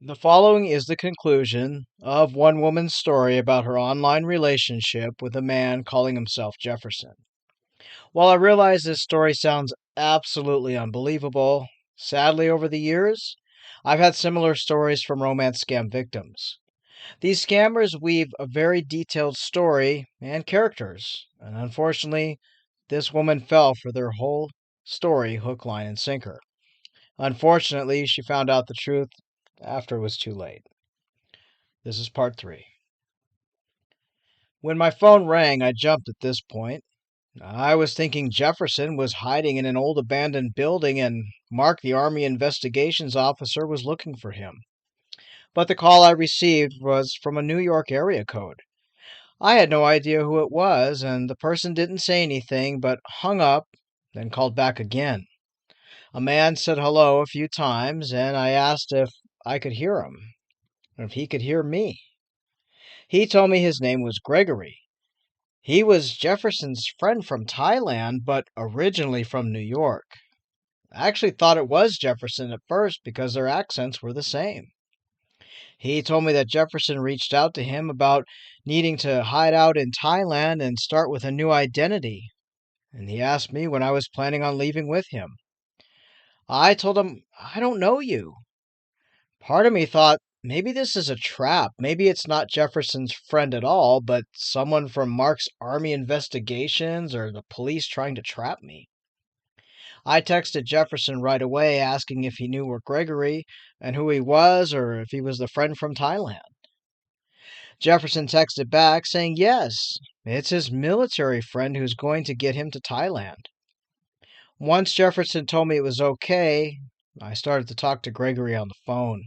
The following is the conclusion of one woman's story about her online relationship with a man calling himself Jefferson. While I realize this story sounds absolutely unbelievable, sadly, over the years, I've had similar stories from romance scam victims. These scammers weave a very detailed story and characters, and unfortunately, this woman fell for their whole story hook, line, and sinker. Unfortunately, she found out the truth after it was too late. This is part three. When my phone rang, I jumped at this point. I was thinking Jefferson was hiding in an old abandoned building and Mark, the Army investigations officer, was looking for him. But the call I received was from a New York area code. I had no idea who it was, and the person didn't say anything but hung up, then called back again. A man said hello a few times, and I asked if I could hear him, or if he could hear me. He told me his name was Gregory. He was Jefferson's friend from Thailand, but originally from New York. I actually thought it was Jefferson at first because their accents were the same. He told me that Jefferson reached out to him about needing to hide out in Thailand and start with a new identity, and he asked me when I was planning on leaving with him. I told him, I don't know you. Part of me thought maybe this is a trap. Maybe it's not Jefferson's friend at all, but someone from Mark's Army investigations or the police trying to trap me. I texted Jefferson right away asking if he knew where Gregory and who he was or if he was the friend from Thailand. Jefferson texted back saying yes, it's his military friend who's going to get him to Thailand. Once Jefferson told me it was okay, I started to talk to Gregory on the phone.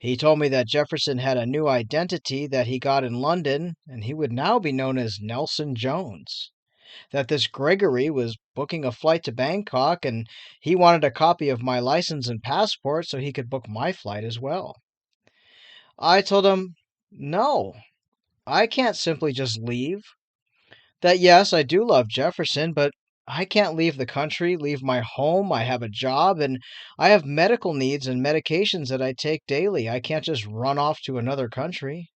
He told me that Jefferson had a new identity that he got in London, and he would now be known as Nelson Jones. That this Gregory was booking a flight to Bangkok, and he wanted a copy of my license and passport so he could book my flight as well. I told him, no, I can't simply just leave. That yes, I do love Jefferson, but I can't leave the country, leave my home. I have a job and I have medical needs and medications that I take daily. I can't just run off to another country.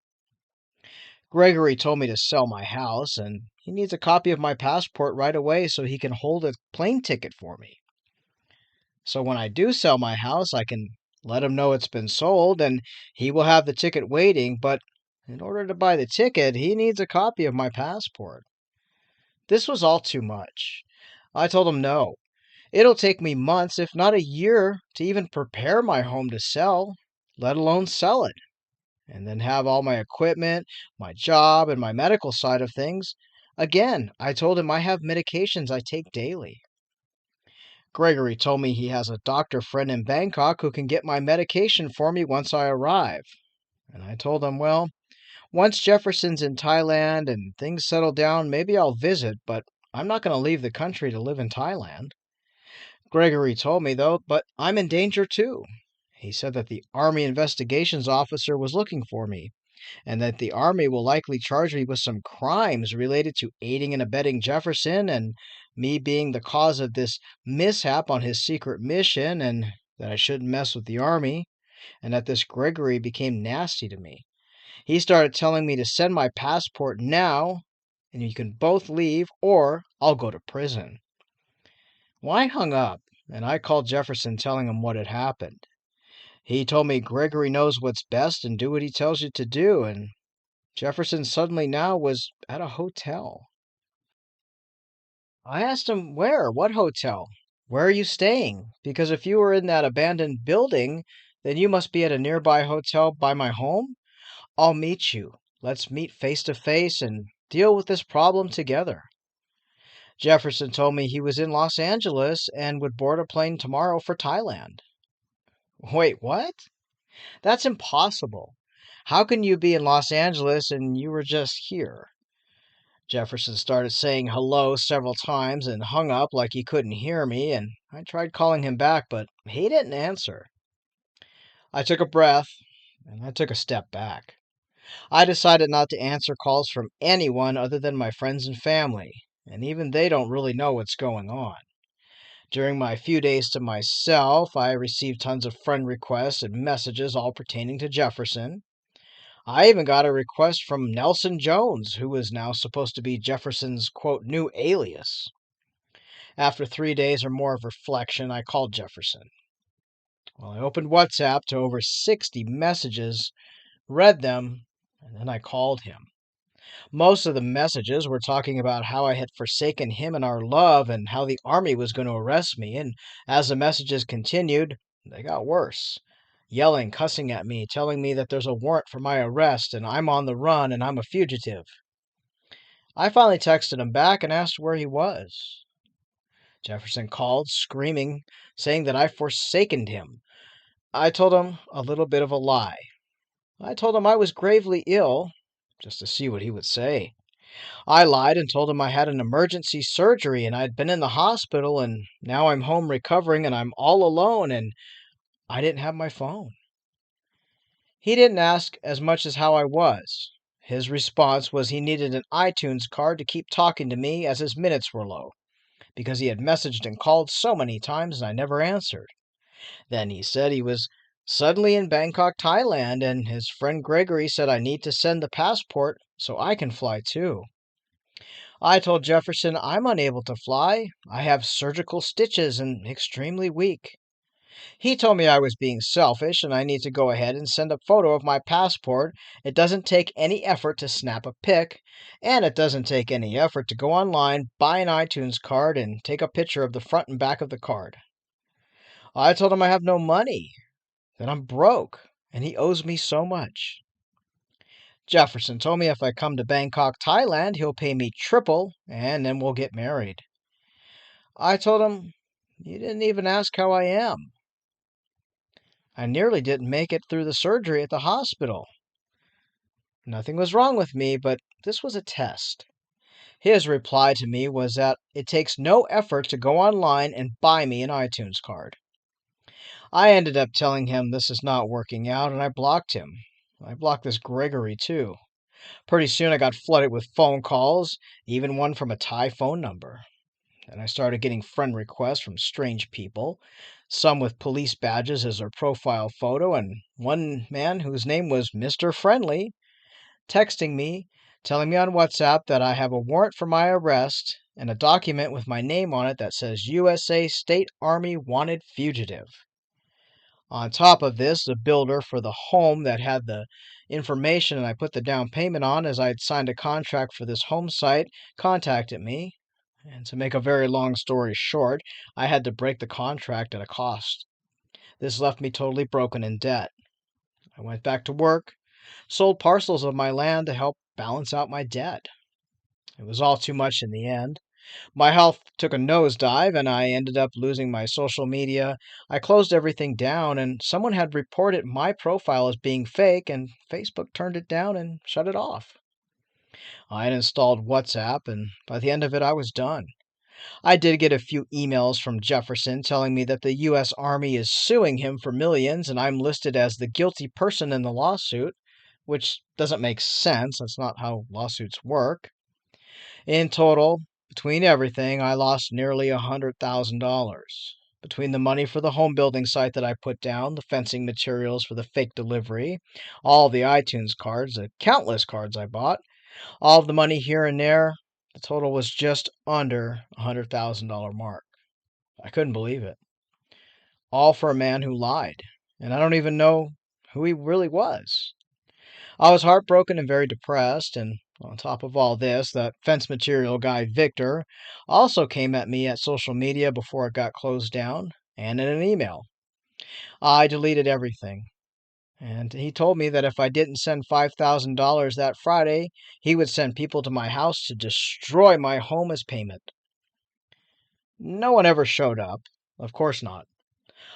Gregory told me to sell my house and he needs a copy of my passport right away so he can hold a plane ticket for me. So when I do sell my house, I can let him know it's been sold and he will have the ticket waiting, but in order to buy the ticket, he needs a copy of my passport. This was all too much. I told him no. It'll take me months, if not a year, to even prepare my home to sell, let alone sell it, and then have all my equipment, my job, and my medical side of things. Again, I told him I have medications I take daily. Gregory told me he has a doctor friend in Bangkok who can get my medication for me once I arrive. And I told him, well, once Jefferson's in Thailand and things settle down, maybe I'll visit, but I'm not going to leave the country to live in Thailand. Gregory told me, though, but I'm in danger too. He said that the Army investigations officer was looking for me, and that the Army will likely charge me with some crimes related to aiding and abetting Jefferson and me being the cause of this mishap on his secret mission, and that I shouldn't mess with the Army, and that this Gregory became nasty to me. He started telling me to send my passport now, and you can both leave, or I'll go to prison. Well, I hung up, and I called Jefferson telling him what had happened. He told me Gregory knows what's best and do what he tells you to do, and Jefferson suddenly now was at a hotel. I asked him, where? What hotel? Where are you staying? Because if you were in that abandoned building, then you must be at a nearby hotel by my home. I'll meet you. Let's meet face to face and deal with this problem together. Jefferson told me he was in Los Angeles and would board a plane tomorrow for Thailand. Wait, what? That's impossible. How can you be in Los Angeles and you were just here? Jefferson started saying hello several times and hung up like he couldn't hear me, and I tried calling him back, but he didn't answer. I took a breath and I took a step back. I decided not to answer calls from anyone other than my friends and family, and even they don't really know what's going on. During my few days to myself, I received tons of friend requests and messages all pertaining to Jefferson. I even got a request from Nelson Jones, who was now supposed to be Jefferson's quote new alias. After 3 days or more of reflection, I called Jefferson. Well, I opened WhatsApp to over 60 messages, read them, and then I called him. Most of the messages were talking about how I had forsaken him and our love and how the army was going to arrest me. And as the messages continued, they got worse. Yelling, cussing at me, telling me that there's a warrant for my arrest and I'm on the run and I'm a fugitive. I finally texted him back and asked where he was. Jefferson called, screaming, saying that I forsaken him. I told him a little bit of a lie. I told him I was gravely ill, just to see what he would say. I lied and told him I had an emergency surgery and I'd been in the hospital and now I'm home recovering and I'm all alone and I didn't have my phone. He didn't ask as much as how I was. His response was he needed an iTunes card to keep talking to me as his minutes were low, because he had messaged and called so many times and I never answered. Then he said he was suddenly in Bangkok, Thailand, and his friend Gregory said I need to send the passport so I can fly too. I told Jefferson I'm unable to fly. I have surgical stitches and extremely weak. He told me I was being selfish and I need to go ahead and send a photo of my passport. It doesn't take any effort to snap a pic, and it doesn't take any effort to go online, buy an iTunes card, and take a picture of the front and back of the card. I told him I have no money, that I'm broke, and he owes me so much. Jefferson told me if I come to Bangkok, Thailand, he'll pay me triple, and then we'll get married. I told him, you didn't even ask how I am. I nearly didn't make it through the surgery at the hospital. Nothing was wrong with me, but this was a test. His reply to me was that it takes no effort to go online and buy me an iTunes card. I ended up telling him this is not working out, and I blocked him. I blocked this Gregory, too. Pretty soon I got flooded with phone calls, even one from a Thai phone number. And I started getting friend requests from strange people, some with police badges as their profile photo, and one man whose name was Mr. Friendly, texting me, telling me on WhatsApp that I have a warrant for my arrest and a document with my name on it that says USA State Army Wanted Fugitive. On top of this, the builder for the home that had the information and I put the down payment on as I'd signed a contract for this home site contacted me. And to make a very long story short, I had to break the contract at a cost. This left me totally broken in debt. I went back to work, sold parcels of my land to help balance out my debt. It was all too much in the end. My health took a nosedive and I ended up losing my social media. I closed everything down and someone had reported my profile as being fake and Facebook turned it down and shut it off. I had installed WhatsApp and by the end of it I was done. I did get a few emails from Jefferson telling me that the U.S. Army is suing him for millions and I'm listed as the guilty person in the lawsuit, which doesn't make sense. That's not how lawsuits work. In total, between everything, I lost nearly $100,000. Between the money for the home building site that I put down, the fencing materials for the fake delivery, all the iTunes cards, the countless cards I bought, all of the money here and there, the total was just under $100,000 mark. I couldn't believe it. All for a man who lied, and I don't even know who he really was. I was heartbroken and very depressed, and on top of all this, that fence material guy Victor also came at me at social media before it got closed down and in an email. I deleted everything, and he told me that if I didn't send $5,000 that Friday, he would send people to my house to destroy my home as payment. No one ever showed up. Of course not.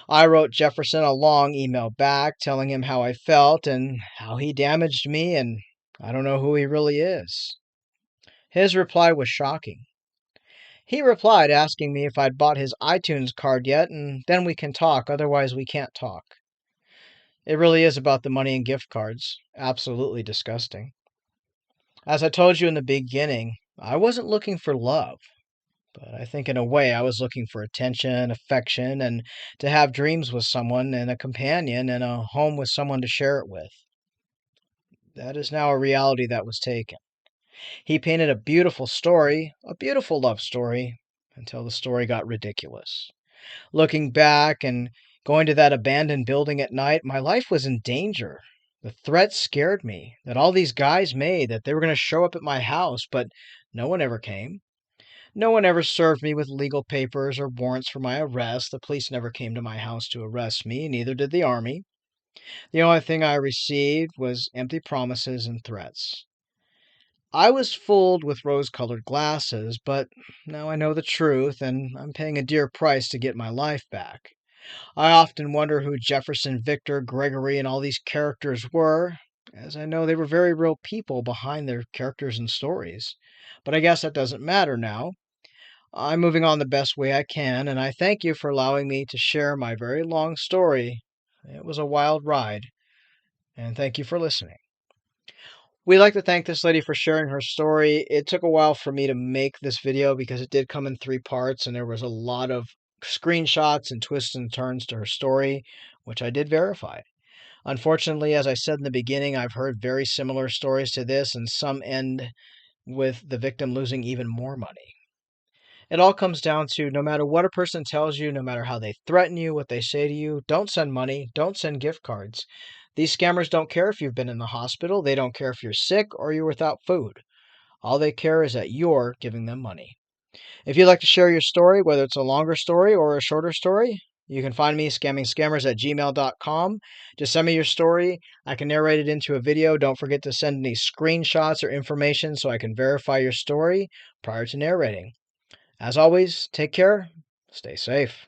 I wrote Jefferson a long email back telling him how I felt and how he damaged me, and I don't know who he really is. His reply was shocking. He replied asking me if I'd bought his iTunes card yet, and then we can talk, otherwise, we can't talk. It really is about the money and gift cards. Absolutely disgusting. As I told you in the beginning, I wasn't looking for love, But I think in a way I was looking for attention, affection, and to have dreams with someone and a companion and a home with someone to share it with. That is now a reality that was taken. He painted a beautiful story, a beautiful love story, until the story got ridiculous. Looking back and going to that abandoned building at night, my life was in danger. The threat scared me that all these guys made, that they were going to show up at my house, but no one ever came. No one ever served me with legal papers or warrants for my arrest. The police never came to my house to arrest me, neither did the army. The only thing I received was empty promises and threats. I was fooled with rose colored glasses, but now I know the truth, and I'm paying a dear price to get my life back. I often wonder who Jefferson, Victor, Gregory, and all these characters were, as I know they were very real people behind their characters and stories. But I guess that doesn't matter now. I'm moving on the best way I can, and I thank you for allowing me to share my very long story. It was a wild ride, and thank you for listening. We'd like to thank this lady for sharing her story. It took a while for me to make this video because it did come in three parts, and there was a lot of screenshots and twists and turns to her story, which I did verify. Unfortunately, as I said in the beginning, I've heard very similar stories to this, and some end with the victim losing even more money. It all comes down to no matter what a person tells you, no matter how they threaten you, what they say to you, don't send money, don't send gift cards. These scammers don't care if you've been in the hospital, they don't care if you're sick or you're without food. All they care is that you're giving them money. If you'd like to share your story, whether it's a longer story or a shorter story, you can find me scammingscammers@gmail.com. Just send me your story. I can narrate it into a video. Don't forget to send any screenshots or information so I can verify your story prior to narrating. As always, take care, stay safe.